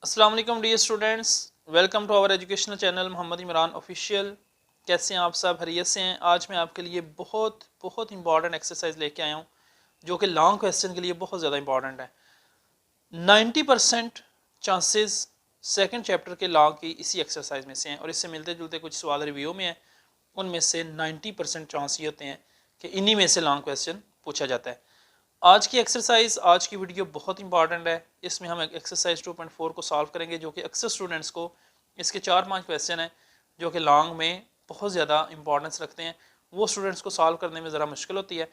अस्सलाम वालेकुम dear students, welcome to our educational channel Mohammad Imran official. कैसे हैं आप सब? खैरियत से हैं? आज मैं आपके लिए बहुत बहुत इंपॉर्टेंट एक्सरसाइज लेके आया हूँ जो कि लॉन्ग क्वेश्चन के लिए बहुत ज़्यादा इंपॉर्टेंट है। 90% चांसेस सेकंड चैप्टर के लॉ की इसी एक्सरसाइज में से हैं और इससे मिलते जुलते कुछ सवाल रिव्यू में हैं। उनमें से 90% चांस ये होते हैं कि इन्हीं में से लॉन्ग क्वेश्चन पूछा जाता है। आज की एक्सरसाइज, आज की वीडियो बहुत इंपॉर्टेंट है। इसमें हम एक्सरसाइज 2.4 को सॉल्व करेंगे जो कि अक्सर स्टूडेंट्स को इसके 4-5 क्वेश्चन हैं जो कि लॉन्ग में बहुत ज़्यादा इंपॉर्टेंस रखते हैं, वो स्टूडेंट्स को सॉल्व करने में ज़रा मुश्किल होती है।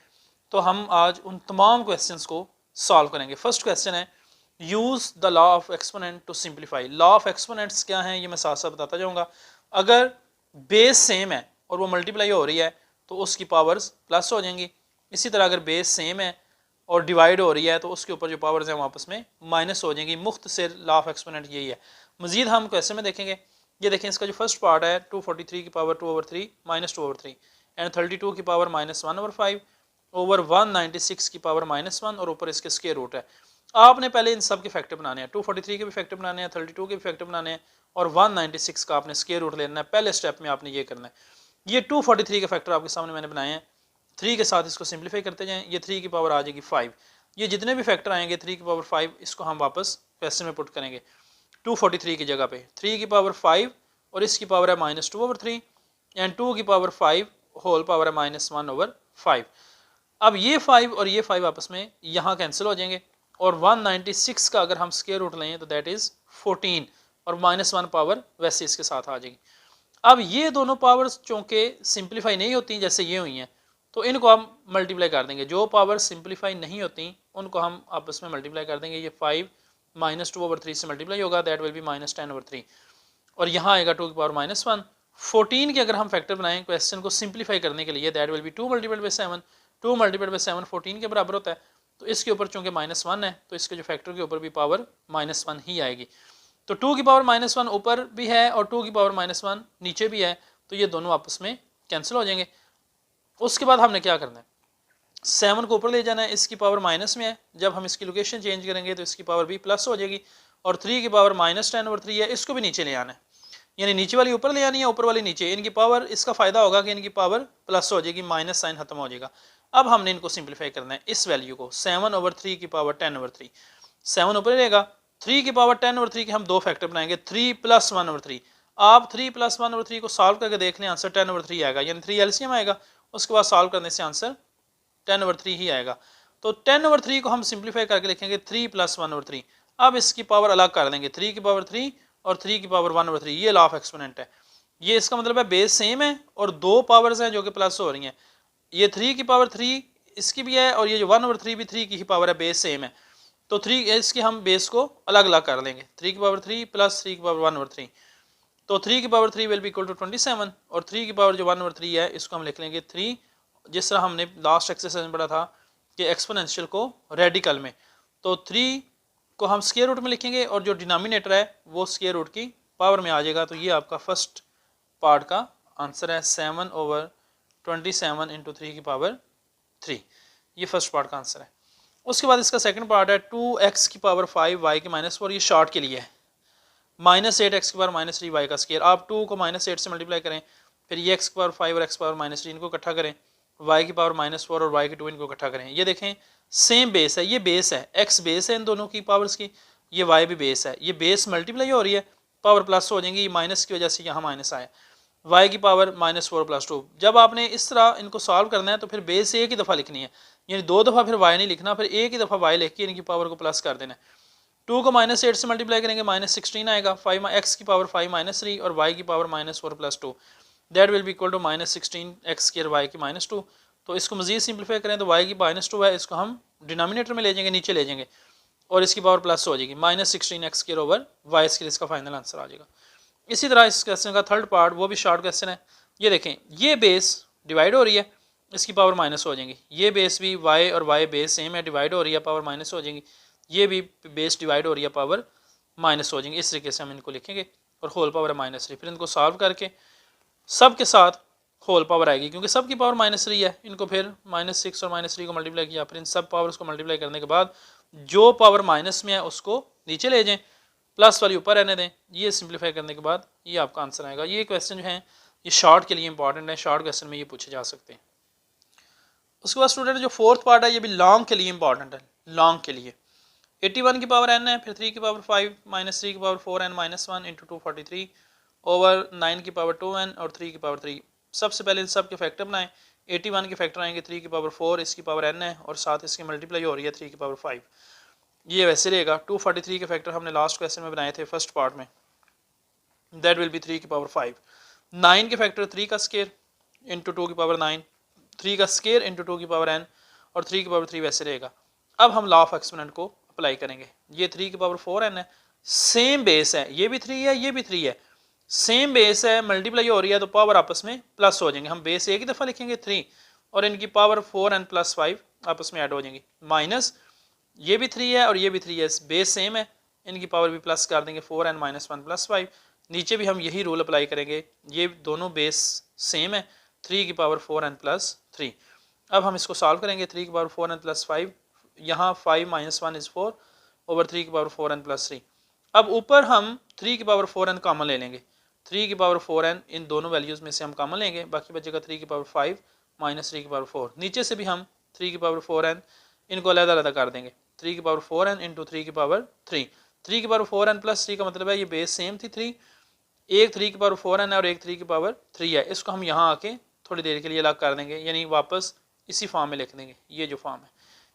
तो हम आज उन तमाम क्वेश्चंस को सॉल्व करेंगे। फर्स्ट क्वेश्चन है, use the law of exponent to simplify. Law of exponents क्या हैं ये मैं साथ साथ बताता जाऊँगा। अगर बेस सेम है और वो मल्टीप्लाई हो रही है तो उसकी पावर्स प्लस हो जाएंगी। इसी तरह अगर बेस सेम है और डिवाइड हो रही है तो उसके ऊपर जो पावर्स हैं वो आपस में माइनस हो जाएंगी। मुख्तसर लॉ ऑफ एक्सपोनेंट यही है। मजीद हम क्वेश्चन में देखेंगे। ये देखें, इसका जो फर्स्ट पार्ट है 243 की पावर 2/3 माइनस 2/3 एंड 32 की पावर -1/5 ओवर 196 की पावर -1 और ऊपर इसके स्क्वायर रूट है। आपने पहले इन सब के फैक्टर बनाने हैं, 243 के भी फैक्टर बनाने हैं, 32 के भी फैक्टर बनाने हैं और 196 का आपने स्क्वायर रूट लेना है। पहले स्टेप में आपने ये करना है। ये 243 के फैक्टर आपके सामने मैंने बनाए हैं। 3 के साथ इसको सिंप्लीफाई करते जाएं, ये 3 की पावर आ जाएगी 5। ये जितने भी फैक्टर आएंगे 3 की पावर 5, इसको हम वापस क्वेश्चन में पुट करेंगे 243 की जगह पे। 3 की पावर 5 और इसकी पावर है -2/3 एंड 2 की पावर 5 होल पावर है -1/5। अब ये 5 और ये 5 आपस में यहाँ कैंसिल हो जाएंगे और 196 का अगर हम स्क्वायर रूट लें तो दैट इज़ 14 और -1 पावर वैसे इसके साथ आ जाएगी। अब ये दोनों पावर्स चूँकि सिंप्लीफाई नहीं होती जैसे ये हुई हैं तो इनको हम मल्टीप्लाई कर देंगे। जो पावर सिंप्लीफाई नहीं होती उनको हम आपस में मल्टीप्लाई कर देंगे। ये 5 -2/3 से मल्टीप्लाई होगा, दैट विल बी -10/3 और यहाँ आएगा 2 की पावर -1। 14 के अगर हम फैक्टर बनाएं क्वेश्चन को सिंप्लीफाई करने के लिए, that will B 2 multiplied by 7। 2 multiplied by 7 14 के बराबर होता है। तो इसके ऊपर चूँकि -1 है तो इसके जो फैक्टर के ऊपर भी पावर -1 ही आएगी। तो 2 की पावर -1 ऊपर भी है और 2 की पावर -1 नीचे भी है, तो ये दोनों आपस में कैंसिल हो जाएंगे। उसके बाद हमने क्या करना है, 7 को ऊपर ले जाना है, इसकी पावर माइनस में है। जब हम इसकी लोकेशन चेंज करेंगे तो इसकी पावर भी प्लस हो जाएगी और 3 की पावर -10/3 है, इसको भी नीचे ले आना है। यानी नीचे वाली ऊपर ले आनी है, ऊपर वाली नीचे। इनकी पावर, इसका फायदा होगा कि इनकी पावर प्लस हो जाएगी, माइनस साइन खत्म हो जाएगा। अब हमने इनको सिंप्लीफाई करना है, इस वैल्यू को 7/3 की पावर 10/3। 7 ऊपर रहेगा, 3 की पावर 10/3 के हम दो फैक्टर बनाएंगे, 3 + 1/3। आप 3 + 1/3 को सॉल्व करके देख लें, आंसर 10/3 आएगा, यानी 3 एलसीएम आएगा। उसके बाद सॉल्व करने से आंसर 10/3 ही आएगा। तो 10/3 को हम सिंप्लीफाई करके लिखेंगे 3 + 1/3। अब इसकी पावर अलग कर देंगे, 3 की पावर 3 और 3 की पावर 1/3। ये लॉ ऑफ एक्सपोनेंट है। ये इसका मतलब है बेस सेम है और दो पावर्स हैं जो कि प्लस हो रही हैं। ये 3 की पावर 3 इसकी भी है और ये जो 1/3 भी 3 की ही पावर है, बेस सेम है। तो 3 इसके हम बेस को अलग अलग कर लेंगे, 3 की पावर 3 + 3 की पावर 1/3। तो 3 की power 3 will be equal to 27 और 3 की पावर जो 1/3 है इसको हम लिख लेंगे 3। जिस तरह हमने लास्ट एक्सरसाइज में पढ़ा था कि एक्सपोनेंशियल को रेडिकल में, तो 3 को हम स्क्वायर रूट में लिखेंगे और जो डिनोमिनेटर है वो स्क्वायर रूट की पावर में आ जाएगा। तो ये आपका फर्स्ट पार्ट का आंसर है 7/27 इंटू 3 की पावर 3। ये फर्स्ट पार्ट का आंसर है। उसके बाद इसका सेकंड पार्ट है 2x की पावर 5 y के -4। ये शॉर्ट के लिए है, -8x की पावर -3 y का स्क्वायर। आप 2 को -8 से मल्टीप्लाई करें, फिर ये x की पावर 5 और x की पावर -3 इनको इकट्ठा करें, y की पावर -4 और y की 2 इनको इकट्ठा करें। ये देखें सेम बेस है, ये बेस है, x बेस है इन दोनों की पावर्स की, ये y भी बेस है। ये बेस मल्टीप्लाई हो रही है, पावर प्लस हो जाएंगी, माइनस की वजह से यहाँ माइनस आया। y की पावर -4 + 2। जब आपने इस तरह इनको सॉल्व करना है तो फिर बेस एक ही दफ़ा लिखनी है, यानी दो दफ़ा फिर y नहीं लिखना, फिर एक ही दफ़ा y लिख के इनकी पावर को प्लस कर देना है। 2 को -8 से मल्टीप्लाई करेंगे, -16 आएगा। 5 x की पावर 5 -3 और y की power -4 + 2, that will be equal to -16x² y की -2। तो इसको मजीद सिंप्लीफाई करें तो y की -2 है, इसको हम डिनोमिनेटर में ले जाएंगे, नीचे ले जाएंगे और इसकी पावर प्लस हो जाएगी, -16x² ओवर y²। इसका फाइनल आंसर आ जाएगा। इसी तरह इस क्वेश्चन का थर्ड पार्ट, वो भी शॉर्ट क्वेश्चन है। ये देखें, ये बेस डिवाइड हो रही है, इसकी पावर माइनस हो जाएंगी। ये बेस भी y और y बेस सेम है, डिवाइड हो रही है, पावर माइनस हो जाएंगी। ये भी बेस डिवाइड हो रही है, पावर माइनस हो जाएंगी। इस तरीके से हम इनको लिखेंगे और होल पावर है -3। फिर इनको सॉल्व करके सब के साथ होल पावर आएगी, क्योंकि सब की पावर -3 है। इनको फिर -6 और -3 को मल्टीप्लाई किया, फिर इन सब पावर्स को मल्टीप्लाई करने के बाद जो पावर माइनस में है उसको नीचे ले जाएं, प्लस वाली ऊपर रहने दें। ये सिंप्लीफाई करने के बाद ये आपका आंसर आएगा। ये क्वेश्चन जो है ये शॉर्ट के लिए इंपॉर्टेंट है, शॉर्ट क्वेश्चन में ये पूछे जा सकते हैं। उसके बाद स्टूडेंट जो फोर्थ पार्ट है ये भी लॉन्ग के लिए इंपॉर्टेंट है। लॉन्ग के लिए 81 की पावर n है, फिर 3 की पावर 5 माइनस 3 की power 4n minus 1 into 243 over 9 की पावर 2n और 3 की पावर 3। सबसे पहले इन सब के फैक्टर बनाएं। 81 के फैक्टर आएंगे 3 की पावर 4, इसकी पावर n है और साथ इसकी मल्टीप्लाई हो रही है 3 की पावर 5। ये वैसे रहेगा। 243 के फैक्टर हमने लास्ट क्वेश्चन में बनाए थे फर्स्ट पार्ट में, दैट विल बी 3 की पावर 5। 9 के फैक्टर 3 का स्केयर इंटू 2 की पावर 9, 3 का स्केयर इंटू 2 की पावर n और 3 की पावर 3 वैसे रहेगा। अब हम लॉ ऑफ एक्सपोनेंट को अप्लाई करेंगे। ये 3 की पावर 4n है, सेम बेस है, ये भी 3 है ये भी 3 है, सेम बेस है, मल्टीप्लाई हो रही है तो पावर आपस में प्लस हो जाएंगे। हम बेस एक ही दफ़ा लिखेंगे 3 और इनकी पावर 4n प्लस 5 आपस में ऐड हो जाएंगी। माइनस ये भी 3 है और ये भी 3 है, बेस सेम है, इनकी पावर भी प्लस कर देंगे 4n माइनस 1 प्लस 5। नीचे भी हम यही रूल अप्लाई करेंगे, ये दोनों बेस सेम है, 3 की पावर 4n प्लस 3। अब हम इसको सॉल्व करेंगे। 3 की पावर 4n प्लस 5, यहाँ 5 माइनस 1 इज़ 4 ओवर 3 की पावर 4n प्लस 3। अब ऊपर हम 3 की पावर 4n कॉमन ले लेंगे। 3 की पावर 4n इन दोनों वैल्यूज़ में से हम कॉमन लेंगे, बाकी बचेगा 3 की पावर 5 माइनस 3 की पावर 4। नीचे से भी हम 3 की पावर 4n इनको अलग अलग कर देंगे। 3 की पावर 4n इंटू 3 की पावर 3। 3 की पावर 4n प्लस 3 का मतलब है ये बेस सेम थी 3, एक 3 की पावर 4n है और एक 3 की पावर 3 है। इसको हम यहाँ आके थोड़ी देर के लिए अलग कर देंगे, यानी वापस इसी फॉर्म में लिख देंगे। ये जो फॉर्म है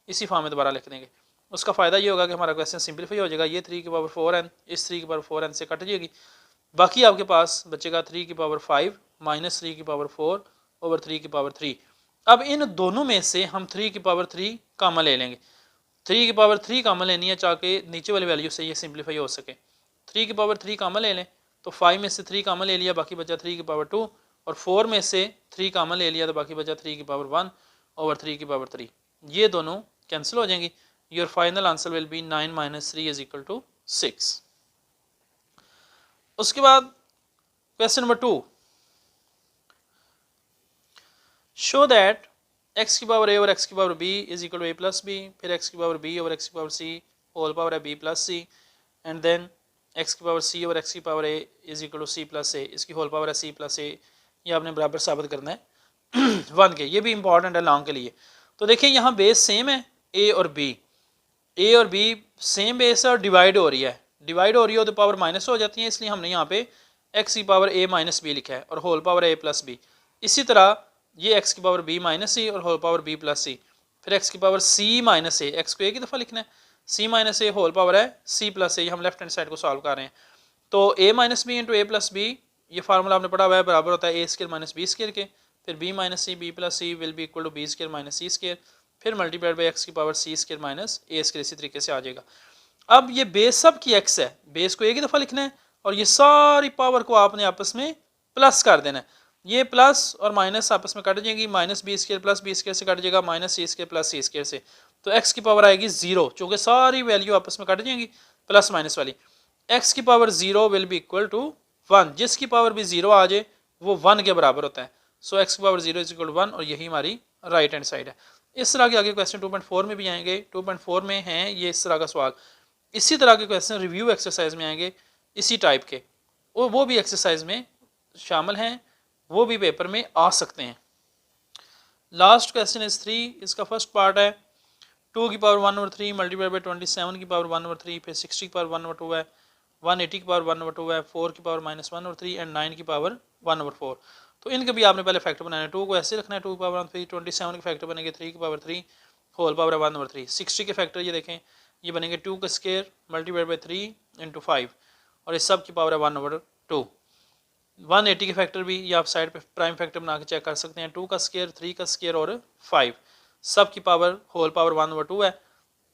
इसी फॉर्म में दोबारा लिख देंगे। उसका फ़ायदा ये होगा कि हमारा क्वेश्चन सिंपलीफाई हो जाएगा। ये 3 की पावर 4n इस 3 की पावर 4n से कट जाएगी, बाकी आपके पास बचेगा 3 की पावर 5 माइनस 3 की पावर 4 ओवर 3 की पावर 3। अब इन दोनों में से हम 3 की पावर 3 कॉमन ले लेंगे। 3 की पावर 3 कॉमन लेनी है ताकि नीचे वाले वैल्यू से ये सिंपलीफाई हो सके। 3 की पावर 3 कॉमन ले लें तो 5 में से 3 कॉमन ले लिया, बाकी बचा 3 की पावर 2 और 4 में से 3 कॉमन ले लिया तो बाकी बचा 3 की पावर 1 ओवर 3 की पावर 3। ये दोनों कैंसिल हो जाएंगी। Your final answer will be 9 minus 3 is equal to 6। उसके बाद question number 2, show that x की पावर a और x की power b is equal to a plus b, फिर x की पावर b और x की पावर c होल पावर है b plus c, and then x की पावर c और x की power a is equal to c plus a, इसकी whole power है c प्लस a। ये आपने बराबर साबित करना है 1 के। ये भी इंपॉर्टेंट है लॉन्ग के लिए। तो देखिए यहाँ बेस सेम है a और b सेम बेस है और डिवाइड हो रही है। डिवाइड हो रही हो तो पावर माइनस हो जाती है, इसलिए हमने यहाँ पे x की पावर a माइनस b लिखा है और whole power a plus b। इसी तरह ये x की पावर b माइनस c और whole power b plus c, फिर x की power c minus a, x को एक ही दफ़ा लिखना है, c minus a whole power है c प्लस a। हम लेफ्ट हैंड साइड को सॉल्व कर रहे हैं तो a minus B into A plus B, ये फार्मूला आपने पढ़ा हुआ है, बराबर होता है a square minus B square के, फिर b minus C B plus C will be equal to B square minus C square, फिर मल्टीप्लाइड बाई एक्स की power C square minus A square. इसी तरीके से आ जाएगा। अब ये बेस सब की x है, बेस को एक ही दफ़ा लिखना है और ये सारी पावर को आपने आपस में प्लस कर देना है। ये प्लस और माइनस आपस में कट जाएंगी, minus B square plus B square से कट जाएगा minus C square plus C square से, तो x की पावर आएगी 0, चूँकि सारी वैल्यू आपस में कट जाएंगी प्लस माइनस वाली। x की power 0 will be equal to 1, जिसकी पावर भी 0 आ जाए वो 1 के बराबर होता है। सो x की पावर 0 इज इक्वल टू 1 और यही हमारी राइट हैंड साइड है। इस तरह के आगे क्वेश्चन 2.4 में भी आएंगे। 2.4 में हैं ये इस तरह का सवाल, इसी तरह के क्वेश्चन रिव्यू एक्सरसाइज में आएंगे इसी टाइप के, और वो भी एक्सरसाइज में शामिल हैं, वो भी पेपर में आ सकते हैं। लास्ट क्वेश्चन इज 3, इसका फर्स्ट पार्ट है 2 की पावर 1 ओवर 3 मल्टीप्लाई बाई 27 की पावर 1 ओवर 3, फिर 60 की पावर 1 ओवर 2 है, 180 की पावर 1 ओवर 2 है, 4 की पावर माइनस 1 ओवर 3 एंड 9 की पावर 1 ओवर 4। तो इनके भी आपने पहले फैक्टर बनाना है। 2 को ऐसे रखना है 2 की पावर 1 3, 27 के फैक्टर बनेंगे 3 की पावर 3 होल पावर 1 ओवर 3। 60 के फैक्टर ये देखें, ये बनेंगे 2 का स्केयर मल्टीप्लाइड बाई 3 इंटू 5 और इस सब की पावर है 1 ओवर 2। 180 के फैक्टर भी ये आप साइड पे प्राइम फैक्टर बना के चेक कर सकते हैं, 2 का स्केयर 3 का स्केयर और 5, सब की पावर होल पावर 1 ओवर 2 है,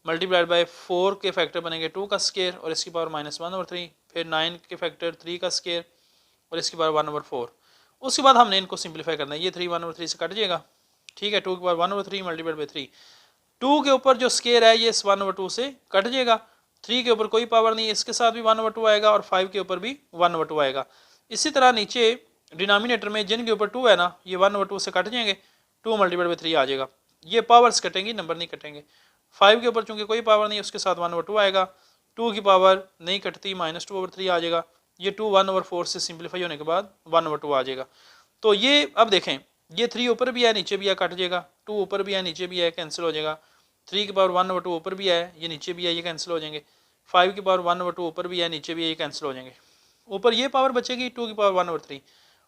मल्टीप्लाइड बाई 4 के फैक्टर बनेंगे 2 का स्केयर और इसकी पावर माइनस 1 ओवर 3, फिर 9 के फैक्टर 3 का स्केयर और इसकी पावर 1 ओवर 4। उसके बाद हमने इनको सिंप्लीफाई करना है, ये 3 1 ओवर 3 से कट जाएगा, ठीक है। 2 की पावर 1 ओवर 3 मल्टीप्लाइड बाई 3, 2 के ऊपर जो स्केयर है ये 1 ओवर 2 से कट जाएगा, 3 के ऊपर कोई पावर नहीं, इसके साथ भी 1 ओवर 2 आएगा और 5 के ऊपर भी 1 ओवर 2 आएगा। इसी तरह नीचे डिनोमिनेटर में जिनके ऊपर 2 है ना, ये 1 ओवर 2 से कट जाएंगे, 2 मल्टीप्लाइड बाई 3 आ जाएगा। ये पावर्स कटेंगी, नंबर नहीं कटेंगे। 5 के ऊपर चूंकि कोई पावर नहीं, उसके साथ 1 ओवर 2 आएगा, 2 की पावर नहीं कटती, -2/3 आ जाएगा। ये 2 1/4 से सिंप्लीफाई होने के बाद 1/2 आ जाएगा। तो ये अब देखें, ये 3 ऊपर भी है नीचे भी है, कट जाएगा। 2 ऊपर भी है नीचे भी है, कैंसिल हो जाएगा। 3 की पावर 1/2 ऊपर भी है, ये नीचे भी है, ये कैंसिल हो जाएंगे। 5 की पावर 1/2 ऊपर भी है, नीचे भी है, ये कैंसिल हो जाएंगे। ऊपर ये पावर बचेगी 2 की पावर 1/3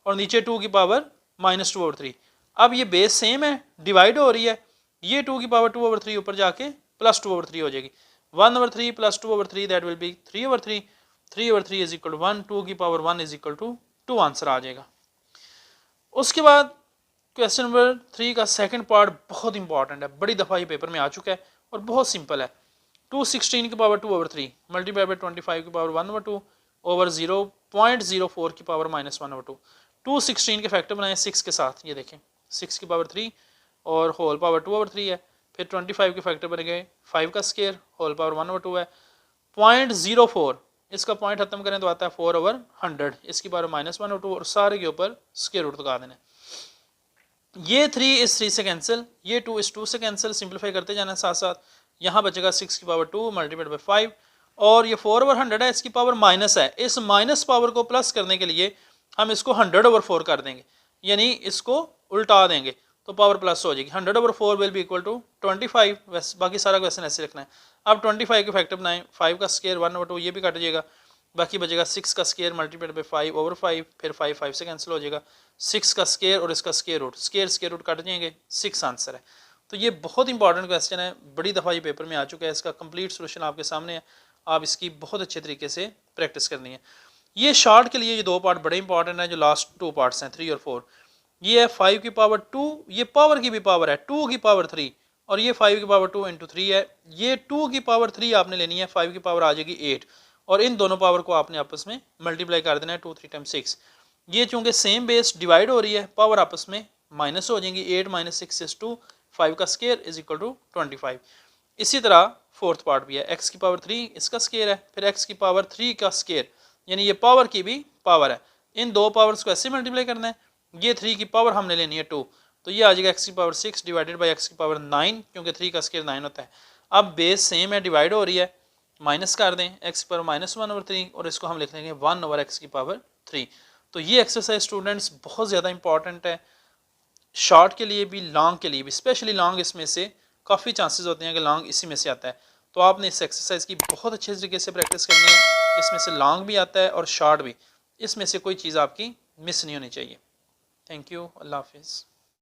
और नीचे 2 की पावर -2/3। अब ये बेस सेम है, डिवाइड हो रही है। ये 2 की पावर 2/3 ऊपर जाके +2/3 हो जाएगी। 1/3 + 2/3 that will be 3/3। 3/3 is equal to 1, 2 की power 1 is equal to 2 answer आ जाएगा। उसके बाद क्वेश्चन नंबर 3 का सेकंड पार्ट बहुत इंपॉर्टेंट है, बड़ी दफ़ा ये पेपर में आ चुका है और बहुत सिंपल है। 216 की पावर 2/3 मल्टीप्लाई बाई 25 की पावर 1/2 ओवर 0.04 की पावर -1/2। 216 के फैक्टर बनाए 6 के साथ, ये देखें 6 की पावर 3 और होल पावर 2/3 है। फिर 25 के फैक्टर बन गए 5 का स्केयर, होल पावर 1/2 है। 0.04 इसका पॉइंट खत्म करें तो आता है 4/100, इसकी पावर -1/2 और सारे के ऊपर स्केयर रूट लगा देना। ये 3 इस 3 से कैंसिल, ये 2 इस 2 से कैंसिल, सिंप्लीफाई करते जाना साथ साथ। यहाँ बचेगा 6 की पावर 2 मल्टीप्लाइड बाई 5 और ये 4/100 है, इसकी पावर माइनस है। इस माइनस पावर को प्लस करने के लिए हम इसको 100/4 कर देंगे, यानी इसको उल्टा देंगे तो पावर प्लस हो जाएगी। 100/4 विल बी इक्वल टू 25। वैसे बाकी सारा क्वेश्चन ऐसे रखना है। अब 25 के फैक्टर बनाएं, 5 का स्केयर 1/2, ये भी कट जाएगा। बाकी बचेगा 6 का स्केयर मल्टीप्लाइड बाई 5/5, फिर 5 से कैंसिल हो जाएगा। 6 का स्केयर और इसका square root, square root cut जाएंगे, 6 आंसर है। तो ये बहुत इंपॉर्टेंट क्वेश्चन है, बड़ी दफ़ा ये पेपर में आ चुका है। इसका कंप्लीट सोल्यूशन आपके सामने है, आप इसकी बहुत अच्छे तरीके से प्रैक्टिस करनी है। ये शॉर्ट के लिए ये 2 पार्ट बड़े इंपॉर्टेंट हैं, जो लास्ट 2 पार्ट्स हैं 3 और 4। ये है 5 की पावर 2, ये पावर की भी पावर है 2 की पावर 3 और ये 5 की पावर 2 × 3 है। ये 2 की पावर 3 आपने लेनी है, 5 की पावर आ जाएगी 8 और इन दोनों पावर को आपने आपस में मल्टीप्लाई कर देना है। 2 3 टाइम्स 6। ये चूंकि सेम बेस डिवाइड हो रही है, पावर आपस में माइनस हो जाएंगी। 8 - 6 is 2, 5 का स्केयर इज इक्वल टू 25। इसी तरह फोर्थ पार्ट भी है, x की पावर 3 इसका स्केयर है, फिर x की पावर 3 का स्केयर, यानी ये पावर की भी पावर है। इन दो पावर्स को ऐसे मल्टीप्लाई करना है। ये 3 की पावर हमने लेनी है 2, तो ये आ जाएगा x की पावर 6 डिवाइडेड बाई x की पावर 9, क्योंकि 3 का स्केयर 9 होता है। अब बेस सेम है, डिवाइड हो रही है, माइनस कर दें x की पावर -1/3 और इसको हम लिख देंगे 1/x की पावर 3। तो ये एक्सरसाइज स्टूडेंट्स बहुत ज़्यादा इंपॉर्टेंट है, शॉर्ट के लिए भी लॉन्ग के लिए भी। स्पेशली लॉन्ग इसमें से काफ़ी चांसेस होते हैं कि लॉन्ग इसी में से आता है, तो आपने इस एक्सरसाइज की बहुत अच्छे तरीके से प्रैक्टिस करनी है। इसमें से लॉन्ग भी आता है और शॉर्ट भी, इसमें से कोई चीज़ आपकी मिस नहीं होनी चाहिए। थैंक यू, अल्लाह हाफिज़।